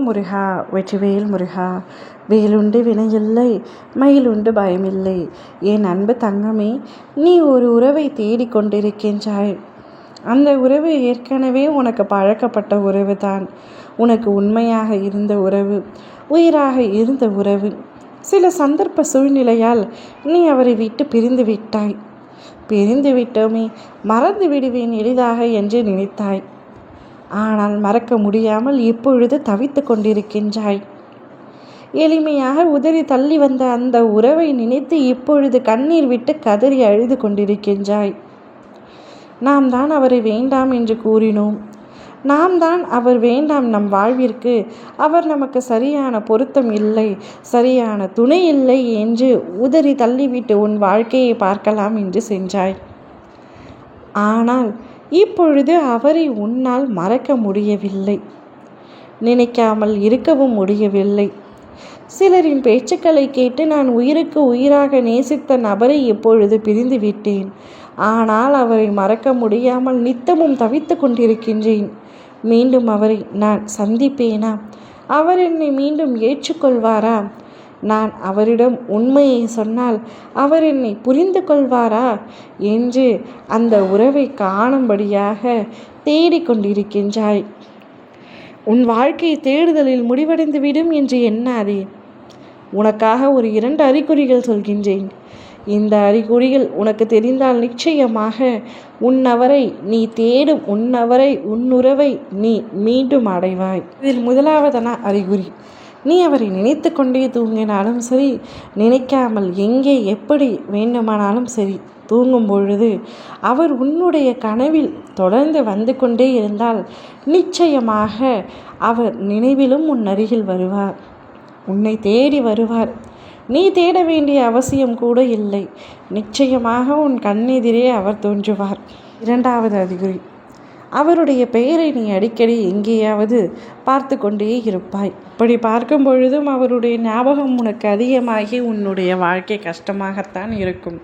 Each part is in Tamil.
முருகா வெற்றிவேல் முருகா. வேலுண்டு வினையில்லை, மயிலுண்டு பயமில்லை. என் அன்பு தங்கமே, நீ ஒரு உறவை தேடிக்கொண்டிருக்கின்றாய். அந்த உறவு ஏற்கனவே உனக்கு பழக்கப்பட்ட உறவு தான். உனக்கு உண்மையாக இருந்த உறவு, உயிராக இருந்த உறவு. சில சந்தர்ப்ப சூழ்நிலையால் நீ அவரை விட்டு பிரிந்து விட்டாய். பிரிந்து விட்டோமே, மறந்து விடுவேன் எளிதாக என்று நினைத்தாய். ஆனால் மறக்க முடியாமல் இப்பொழுது தவித்து கொண்டிருக்கின்றாய். எளிமையாக உதறி தள்ளி வந்த அந்த உறவை நினைத்து இப்பொழுது கண்ணீர் விட்டு கதறி அழுது கொண்டிருக்கின்றாய். நாம் தான் அவரை வேண்டாம் என்று கூறினோம். நாம் தான் அவர் வேண்டாம் நம் வாழ்விற்கு, அவர் நமக்கு சரியான பொருத்தம் இல்லை, சரியான துணை இல்லை என்று உதறி தள்ளிவிட்டு உன் வாழ்க்கையை பார்க்கலாம் என்று சென்றாய். ஆனால் இப்பொழுது அவரை உன்னால் மறக்க முடியவில்லை, நினைக்காமல் இருக்கவும் முடியவில்லை. சிலரின் பேச்சுக்களை கேட்டு நான் உயிருக்கு உயிராக நேசித்த நபரை இப்பொழுது பிரிந்து விட்டேன். ஆனால் அவரை மறக்க முடியாமல் நித்தமும் தவித்து கொண்டிருக்கின்றேன். மீண்டும் அவரை நான் சந்திப்பேனா? அவர் என்னை மீண்டும் ஏற்றுக்கொள்வாரா? நான் அவரிடம் உண்மையை சொன்னால் அவர் என்னை புரிந்து கொள்வாரா என்று அந்த உறவை காணும்படியாக தேடிக்கொண்டிருக்கின்றாய். உன் வாழ்க்கை தேடுதலில் முடிவடைந்து விடும் என்று எண்ணாதே. உனக்காக ஒரு 2 அறிகுறிகள் சொல்கின்றேன். இந்த அறிகுறிகள் உனக்கு தெரிந்தால் நிச்சயமாக உன்னவரை நீ தேடும் உன்னுறவை நீ மீண்டும் அடைவாய். இதில் முதலாவதான அறிகுறி, நீ அவரை நினைத்து கொண்டே தூங்கினாலும் சரி, நினைக்காமல் எங்கே எப்படி வேண்டுமானாலும் சரி, தூங்கும் பொழுது அவர் உன்னுடைய கனவில் தொடர்ந்து வந்து கொண்டே இருந்தால் நிச்சயமாக அவர் நினைவிலும் உன் அருகில் வருவார், உன்னை தேடி வருவார். நீ தேட வேண்டிய அவசியம் கூட இல்லை. நிச்சயமாக உன் கண்ணெதிரே அவர் தோன்றுவார். 2வது அறிகுறி, அவருடைய பெயரை நீ அடிக்கடி எங்கேயாவது பார்த்து கொண்டே இருப்பாய். இப்படி பார்க்கும் பொழுதும் அவருடைய ஞாபகம் உனக்கு அதிகமாகி உன்னுடைய வாழ்க்கை கஷ்டமாகத்தான் இருக்கும்.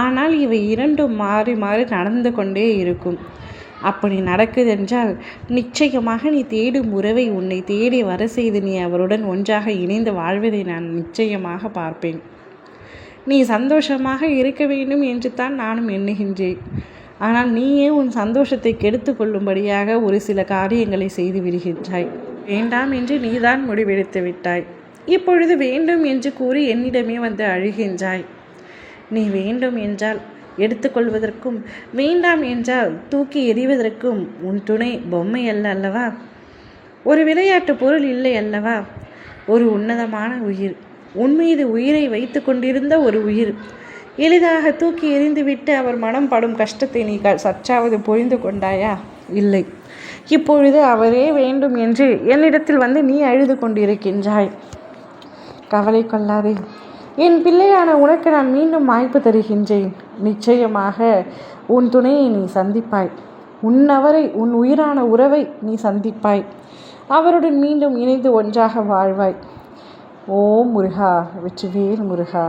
ஆனால் இவை 2ம் மாறி மாறி நடந்து கொண்டே இருக்கும். அப்படி நடக்குதென்றால் நிச்சயமாக நீ தேடும் உறவை உன்னை தேடி வர செய்து நீ அவருடன் ஒன்றாக இணைந்து வாழ்வதை நான் நிச்சயமாக பார்ப்பேன். நீ சந்தோஷமாக இருக்க வேண்டும் என்று தான் நானும் எண்ணுகின்றேன். ஆனால் நீயே உன் சந்தோஷத்தை கெடுத்து கொள்ளும்படியாக ஒரு சில காரியங்களை செய்து விடுகின்றாய். வேண்டாம் என்று நீதான் முடிவெடுத்து விட்டாய். இப்பொழுது வேண்டும் என்று கூறி என்னிடமே வந்து அழுகின்றாய். நீ வேண்டும் என்றால் எடுத்துக்கொள்வதற்கும், வேண்டாம் என்றால் தூக்கி எறிவதற்கும் உன் துணை பொம்மை அல்ல அல்லவா? ஒரு விளையாட்டு பொருள் இல்லை அல்லவா? ஒரு உன்னதமான உயிர், உன் மீது உயிரை வைத்து கொண்டிருந்த ஒரு உயிர். எளிதாக தூக்கி எறிந்துவிட்டு அவர் மனம் படும் கஷ்டத்தை நீ சற்றாவது புரிந்து கொண்டாயா? இல்லை. இப்பொழுது அவரே வேண்டும் என்று என்னிடத்தில் வந்து நீ அழுது கொண்டிருக்கின்றாய். கவலை கொள்ளாதே. என் பிள்ளையான உனக்கு நான் மீண்டும் வாய்ப்பு தருகின்றேன். நிச்சயமாக உன் துணையை நீ சந்திப்பாய். உன் உயிரான உறவை நீ சந்திப்பாய். அவருடன் மீண்டும் இணைந்து ஒன்றாக வாழ்வாய். ஓம் முருகா வெற்றிவேல் முருகா.